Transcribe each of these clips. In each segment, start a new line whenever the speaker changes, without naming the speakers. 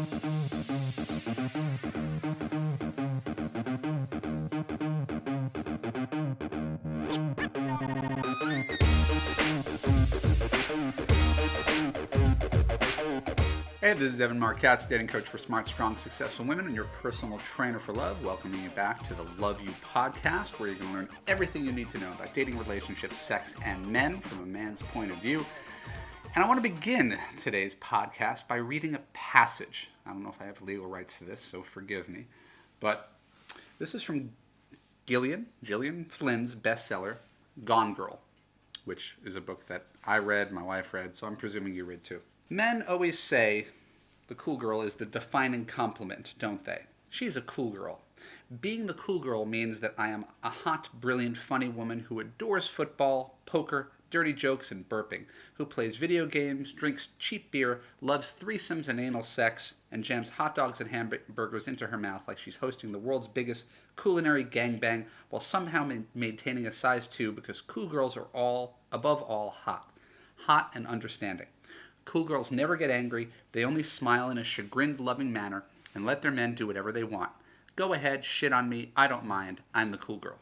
Hey, this is Marc, Katz, dating coach for smart, strong, successful women and your personal trainer for love, welcoming you back to the Love You podcast, where you're going to learn everything you need to know about dating, relationships, sex, and men from a man's point of view. And I want to begin today's podcast by reading a passage. I don't know if I have legal rights to this, so forgive me. But this is from Gillian Flynn's bestseller, Gone Girl, which is a book that I read, my wife read, so I'm presuming you read too. Men always say the cool girl is the defining compliment, don't they? She's a cool girl. Being the cool girl means that I am a hot, brilliant, funny woman who adores football, poker, dirty jokes, and burping, who plays video games, drinks cheap beer, loves threesomes and anal sex, and jams hot dogs and hamburgers into her mouth like she's hosting the world's biggest culinary gangbang while somehow maintaining a size 2 because cool girls are above all, hot and understanding. Cool girls never get angry, they only smile in a chagrined, loving manner and let their men do whatever they want. Go ahead, shit on me, I don't mind, I'm the cool girl.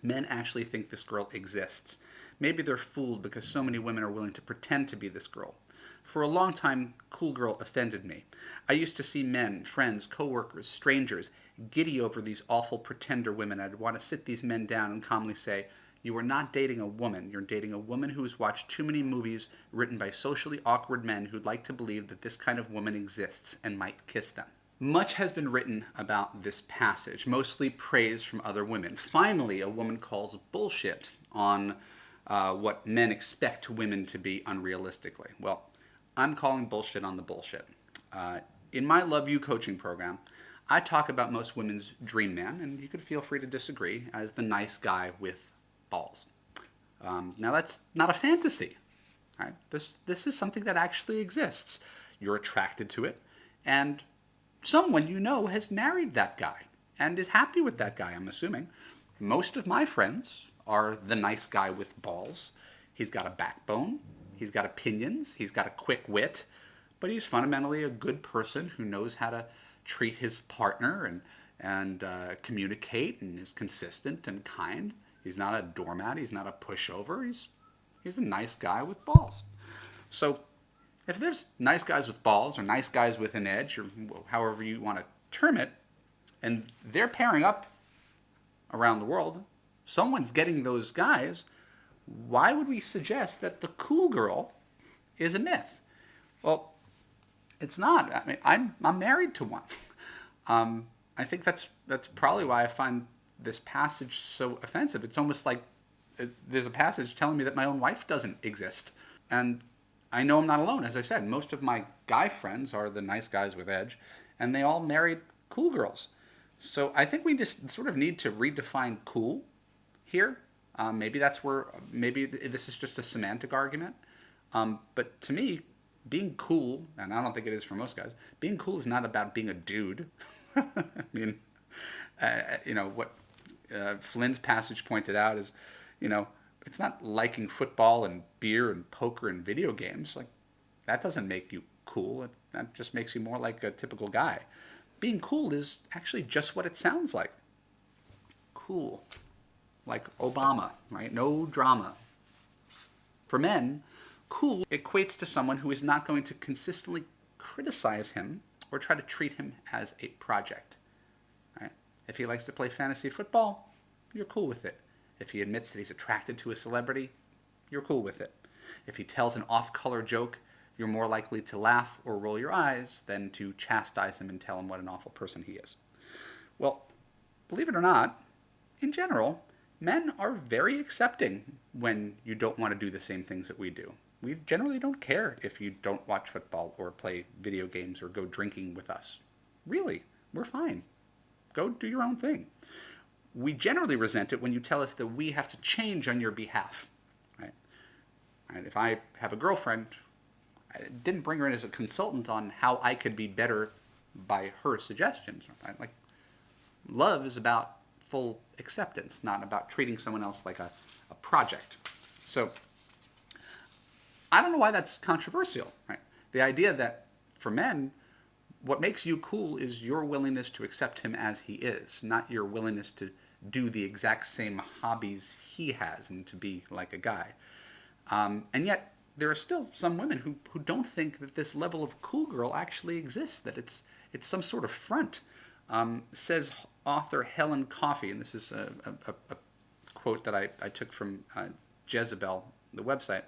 Men actually think this girl exists. Maybe they're fooled because so many women are willing to pretend to be this girl. For a long time, cool girl offended me. I used to see men, friends, co-workers, strangers, giddy over these awful pretender women. I'd want to sit these men down and calmly say, you are not dating a woman. You're dating a woman who's watched too many movies written by socially awkward men who'd like to believe that this kind of woman exists and might kiss them. Much has been written about this passage, mostly praise from other women. Finally, a woman calls bullshit on what men expect women to be unrealistically. Well, I'm calling bullshit on the bullshit. In my Love You coaching program, I talk about most women's dream man, and you could feel free to disagree, as the nice guy with balls. Now that's not a fantasy. Right? This is something that actually exists. You're attracted to it, and someone you know has married that guy and is happy with that guy, I'm assuming. Most of my friends are the nice guy with balls. He's got a backbone, he's got opinions, he's got a quick wit, but he's fundamentally a good person who knows how to treat his partner and communicate and is consistent and kind. He's not a doormat. He's not a pushover. He's a nice guy with balls. So if there's nice guys with balls or nice guys with an edge or however you want to term it, and they're pairing up around the world, someone's getting those guys, why would we suggest that the cool girl is a myth? Well, it's not. I mean, I'm married to one. I think that's probably why I find this passage so offensive. It's almost like there's a passage telling me that my own wife doesn't exist. And I know I'm not alone. As I said, most of my guy friends are the nice guys with edge, and they all married cool girls. So I think we just sort of need to redefine cool here. Maybe this is just a semantic argument. But to me, being cool, and I don't think it is for most guys, being cool is not about being a dude. I mean, what Flynn's passage pointed out is, it's not liking football and beer and poker and video games. Like, that doesn't make you cool. That just makes you more like a typical guy. Being cool is actually just what it sounds like. Cool. Like Obama, right? No drama. For men, cool equates to someone who is not going to consistently criticize him or try to treat him as a project. Right? If he likes to play fantasy football, you're cool with it. If he admits that he's attracted to a celebrity, you're cool with it. If he tells an off-color joke, you're more likely to laugh or roll your eyes than to chastise him and tell him what an awful person he is. Well, believe it or not, in general, men are very accepting when you don't want to do the same things that we do. We generally don't care if you don't watch football or play video games or go drinking with us. Really, we're fine. Go do your own thing. We generally resent it when you tell us that we have to change on your behalf. Right? And if I have a girlfriend, I didn't bring her in as a consultant on how I could be better by her suggestions. Right? Like, love is about full acceptance, not about treating someone else like a project. So I don't know why that's controversial, right? The idea that for men, what makes you cool is your willingness to accept him as he is, not your willingness to do the exact same hobbies he has and to be like a guy. And yet, there are still some women who don't think that this level of cool girl actually exists, that it's some sort of front. Says author Helen Coffey, and this is a quote that I took from Jezebel, the website.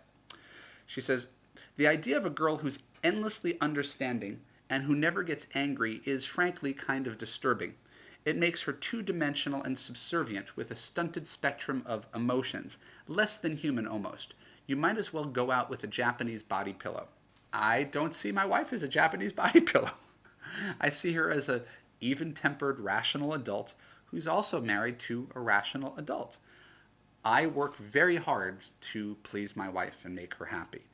She says, "The idea of a girl who's endlessly understanding and who never gets angry is frankly kind of disturbing. It makes her two-dimensional and subservient with a stunted spectrum of emotions, less than human almost. You might as well go out with a Japanese body pillow." I don't see my wife as a Japanese body pillow. I see her as a even-tempered, rational adult who's also married to a rational adult. I work very hard to please my wife and make her happy.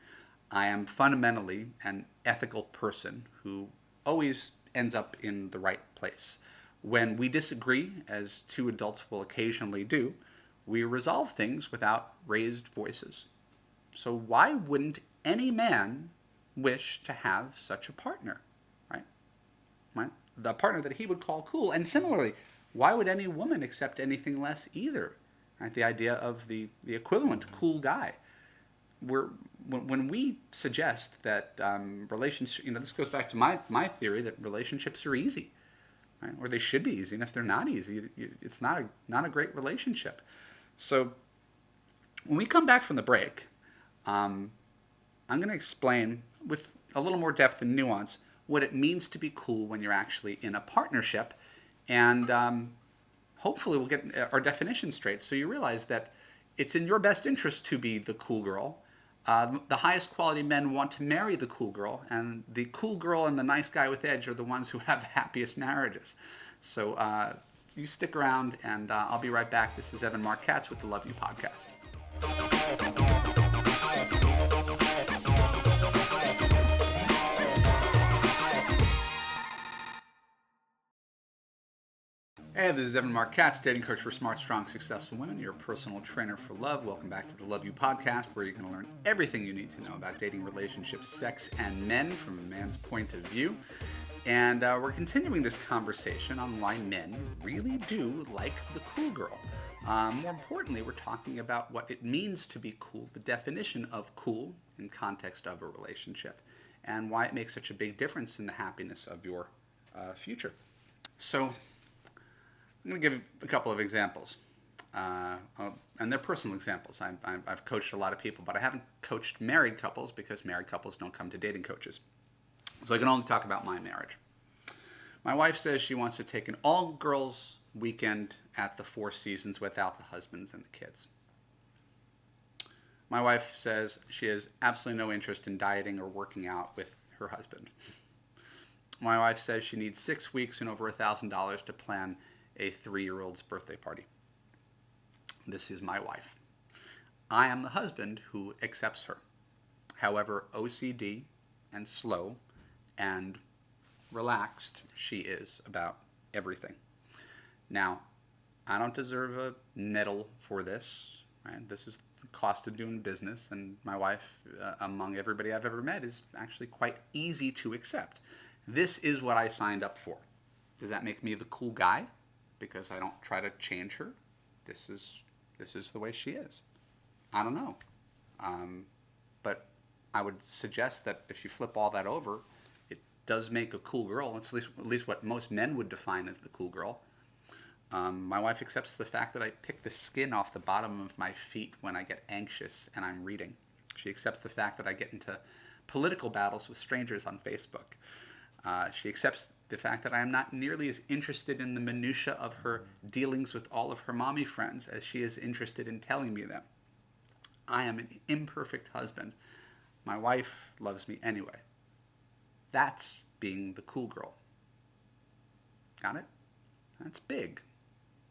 I am fundamentally an ethical person who always ends up in the right place. When we disagree, as two adults will occasionally do, we resolve things without raised voices. So why wouldn't any man wish to have such a partner, right? The partner that he would call cool. And similarly, why would any woman accept anything less either? Right? The idea of the equivalent cool guy. When we suggest that relationships, this goes back to my theory that relationships are easy, right? Or they should be easy, and if they're not easy, it's not a great relationship. So when we come back from the break, I'm going to explain with a little more depth and nuance what it means to be cool when you're actually in a partnership, and hopefully we'll get our definition straight so you realize that it's in your best interest to be the cool girl. The highest quality men want to marry the cool girl, and the cool girl and the nice guy with edge are the ones who have the happiest marriages. So you stick around, and I'll be right back. This is Marc Katz with the Love You Podcast. Hey, this is Marc Katz, dating coach for smart, strong, successful women, your personal trainer for love. Welcome back to the Love You Podcast, where you're going to learn everything you need to know about dating, relationships, sex, and men from a man's point of view. And we're continuing this conversation on why men really do like the cool girl. More importantly, we're talking about what it means to be cool, the definition of cool in context of a relationship, and why it makes such a big difference in the happiness of your future. So I'm going to give a couple of examples, and they're personal examples. I've coached a lot of people, but I haven't coached married couples because married couples don't come to dating coaches. So I can only talk about my marriage. My wife says she wants to take an all-girls weekend at the Four Seasons without the husbands and the kids. My wife says she has absolutely no interest in dieting or working out with her husband. My wife says she needs 6 weeks and over $1,000 to plan a 3-year-old's birthday party. This is my wife. I am the husband who accepts her. However OCD and slow and relaxed she is about everything. Now, I don't deserve a medal for this, right? This is the cost of doing business, and my wife, among everybody I've ever met, is actually quite easy to accept. This is what I signed up for. Does that make me the cool guy? Because I don't try to change her. This is the way she is. I don't know. But I would suggest that if you flip all that over, it does make a cool girl. It's at least what most men would define as the cool girl. My wife accepts the fact that I pick the skin off the bottom of my feet when I get anxious and I'm reading. She accepts the fact that I get into political battles with strangers on Facebook. She accepts the fact that I am not nearly as interested in the minutia of her dealings with all of her mommy friends as she is interested in telling me them. I am an imperfect husband. My wife loves me anyway. That's being the cool girl. Got it? That's big.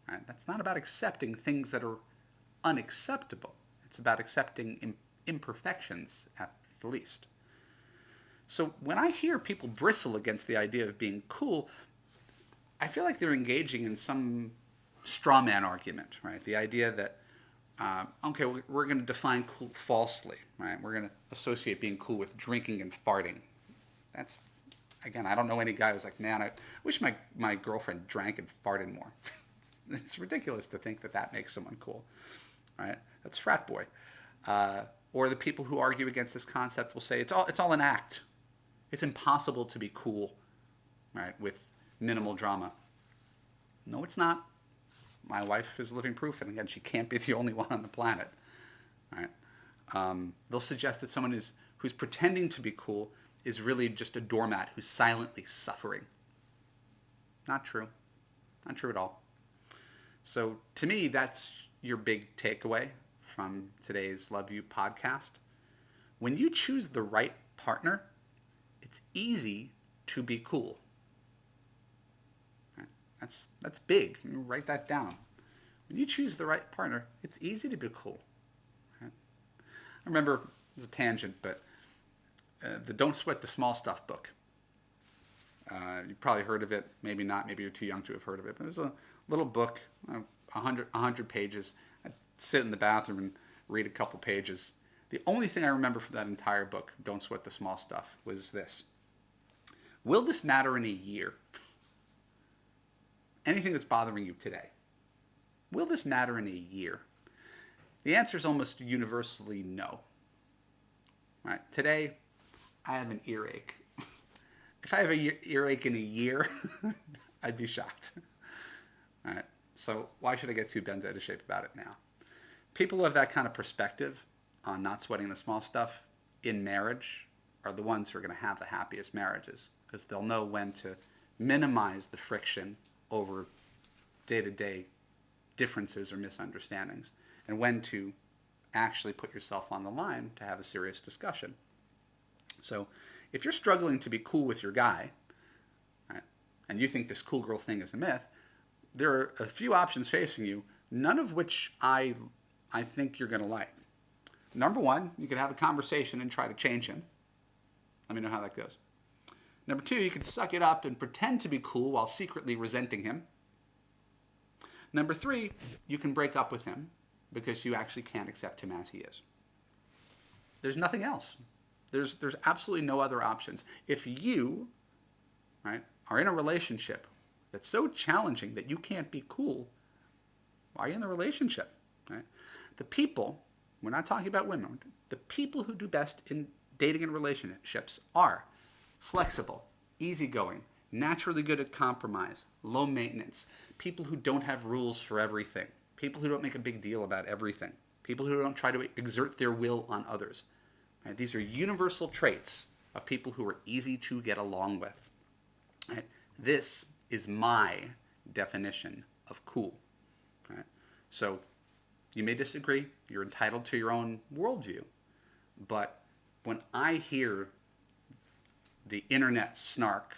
Right? That's not about accepting things that are unacceptable. It's about accepting imperfections at the least. So when I hear people bristle against the idea of being cool, I feel like they're engaging in some straw man argument, right? The idea that, okay, we're going to define cool falsely, right? We're going to associate being cool with drinking and farting. That's Again, I don't know any guy who's like, man, I wish my girlfriend drank and farted more. It's ridiculous to think that that makes someone cool, right? That's frat boy. Or the people who argue against this concept will say it's all an act. It's impossible to be cool, right, with minimal drama. No, it's not. My wife is living proof, and again, she can't be the only one on the planet, right? They'll suggest that someone who's pretending to be cool is really just a doormat who's silently suffering. Not true. Not true at all. So to me, that's your big takeaway from today's Love You podcast. When you choose the right partner, it's easy to be cool. Right? That's big. You write that down. When you choose the right partner, it's easy to be cool. Right? I remember, it's a tangent, but the Don't Sweat the Small Stuff book. You've probably heard of it, maybe not, maybe you're too young to have heard of it, but it was a little book, 100 pages. I'd sit in the bathroom and read a couple pages. The only thing I remember from that entire book, Don't Sweat the Small Stuff, was this. Will this matter in a year? Anything that's bothering you today. Will this matter in a year? The answer is almost universally no. Right? Today, I have an earache. If I have an earache in a year, I'd be shocked. All right. So why should I get too bent out of shape about it now? People who have that kind of perspective on not sweating the small stuff in marriage are the ones who are going to have the happiest marriages, because they'll know when to minimize the friction over day-to-day differences or misunderstandings, and when to actually put yourself on the line to have a serious discussion. So if you're struggling to be cool with your guy, right, and you think this cool girl thing is a myth, there are a few options facing you, none of which I think you're going to like. Number one, you could have a conversation and try to change him. Let me know how that goes. Number two, you could suck it up and pretend to be cool while secretly resenting him. Number three, you can break up with him because you actually can't accept him as he is. There's nothing else. There's absolutely no other options. If you, right, are in a relationship that's so challenging that you can't be cool, why are you in the relationship? Right? The people, we're not talking about women, the people who do best in dating and relationships are flexible, easygoing, naturally good at compromise, low maintenance, people who don't have rules for everything, people who don't make a big deal about everything, people who don't try to exert their will on others. Right? These are universal traits of people who are easy to get along with. Right? This is my definition of cool. Right? So you may disagree. You're entitled to your own worldview. But when I hear the internet snark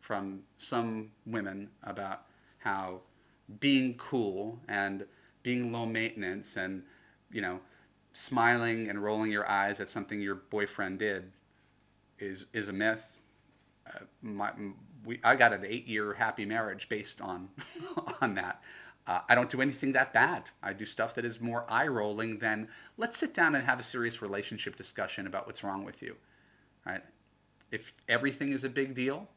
from some women about how being cool and being low maintenance and, smiling and rolling your eyes at something your boyfriend did is a myth. I got an 8-year happy marriage based on that. I don't do anything that bad. I do stuff that is more eye-rolling than let's sit down and have a serious relationship discussion about what's wrong with you. Right? If everything is a big deal,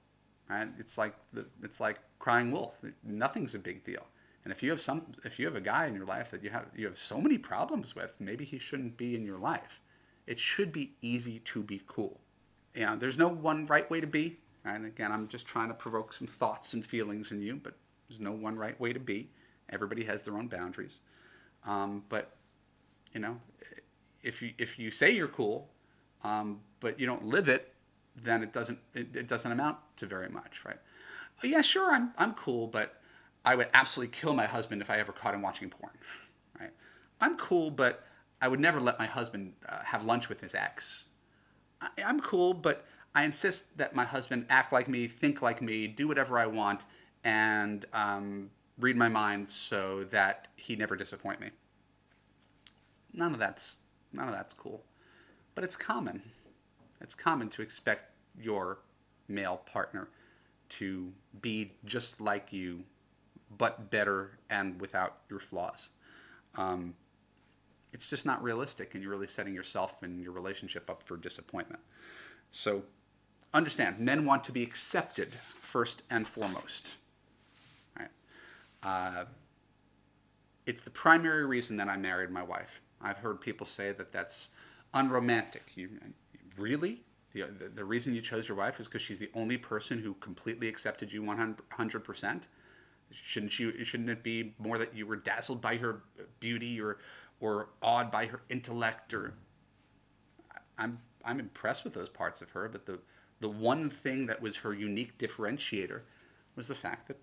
right? It's like crying wolf. Nothing's a big deal. And if you have a guy in your life that you have so many problems with, maybe he shouldn't be in your life. It should be easy to be cool. There's no one right way to be. And again, I'm just trying to provoke some thoughts and feelings in you, but there's no one right way to be. Everybody has their own boundaries. But if you say you're cool, but you don't live it, then it doesn't amount to very much, right? Yeah, sure, I'm cool, but I would absolutely kill my husband if I ever caught him watching porn, right? I'm cool, but I would never let my husband have lunch with his ex. I'm cool, but I insist that my husband act like me, think like me, do whatever I want, and read my mind so that he never disappoint me. None of that's cool, but it's common. It's common to expect your male partner to be just like you, but better and without your flaws. It's just not realistic, and you're really setting yourself and your relationship up for disappointment. So understand, men want to be accepted first and foremost. Right? It's the primary reason that I married my wife. I've heard people say that that's unromantic. Really? The reason you chose your wife is because she's the only person who completely accepted you 100%? Shouldn't it be more that you were dazzled by her beauty or awed by her intellect? Or I'm impressed with those parts of her, but the one thing that was her unique differentiator was the fact that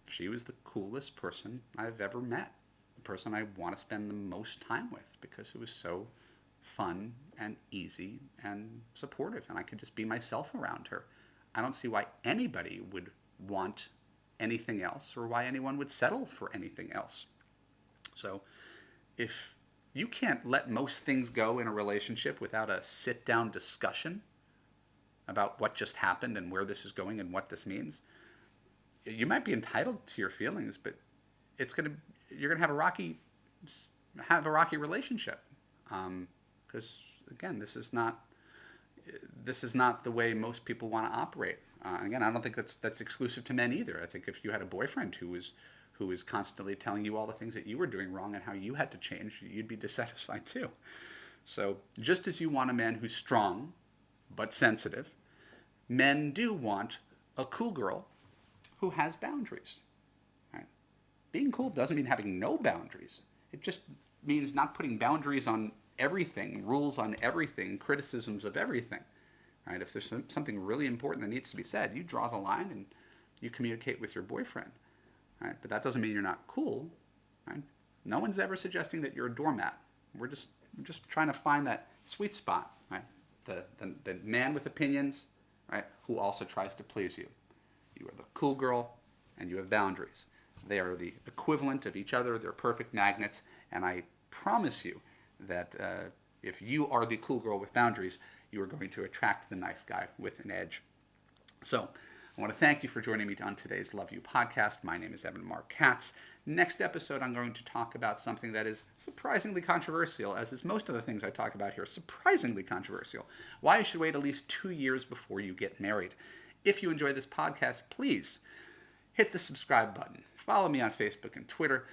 she was the coolest person I've ever met. The person I want to spend the most time with, because it was so fun and easy and supportive, and I could just be myself around her. I don't see why anybody would want anything else, or why anyone would settle for anything else. So if you can't let most things go in a relationship without a sit-down discussion about what just happened and where this is going and what this means, you might be entitled to your feelings, but you're gonna have a rocky relationship, because again, this is not the way most people want to operate. Again, I don't think that's exclusive to men either. I think if you had a boyfriend who was constantly telling you all the things that you were doing wrong and how you had to change, you'd be dissatisfied too. So just as you want a man who's strong but sensitive, men do want a cool girl who has boundaries. Right? Being cool doesn't mean having no boundaries. It just means not putting boundaries on everything, rules on everything, criticisms of everything. Right? If there's something really important that needs to be said, you draw the line and you communicate with your boyfriend. Right? But that doesn't mean you're not cool. Right? No one's ever suggesting that you're a doormat. We're just trying to find that sweet spot. Right? The man with opinions, right, who also tries to please you. You are the cool girl, and you have boundaries. They are the equivalent of each other. They're perfect magnets, and I promise you that if you are the cool girl with boundaries, you are going to attract the nice guy with an edge. So I want to thank you for joining me on today's Love You podcast. My name is Marc Katz. Next episode, I'm going to talk about something that is surprisingly controversial, as is most of the things I talk about here, surprisingly controversial. Why you should wait at least 2 years before you get married. If you enjoy this podcast, please hit the subscribe button. Follow me on Facebook and Twitter.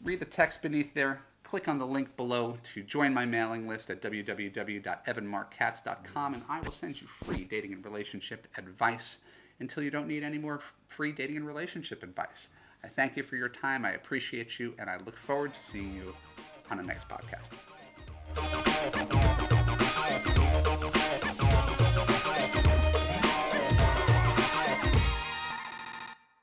Read the text beneath there. Click on the link below to join my mailing list at www.evanmarckatz.com, and I will send you free dating and relationship advice until you don't need any more free dating and relationship advice. I thank you for your time. I appreciate you, and I look forward to seeing you on the next podcast.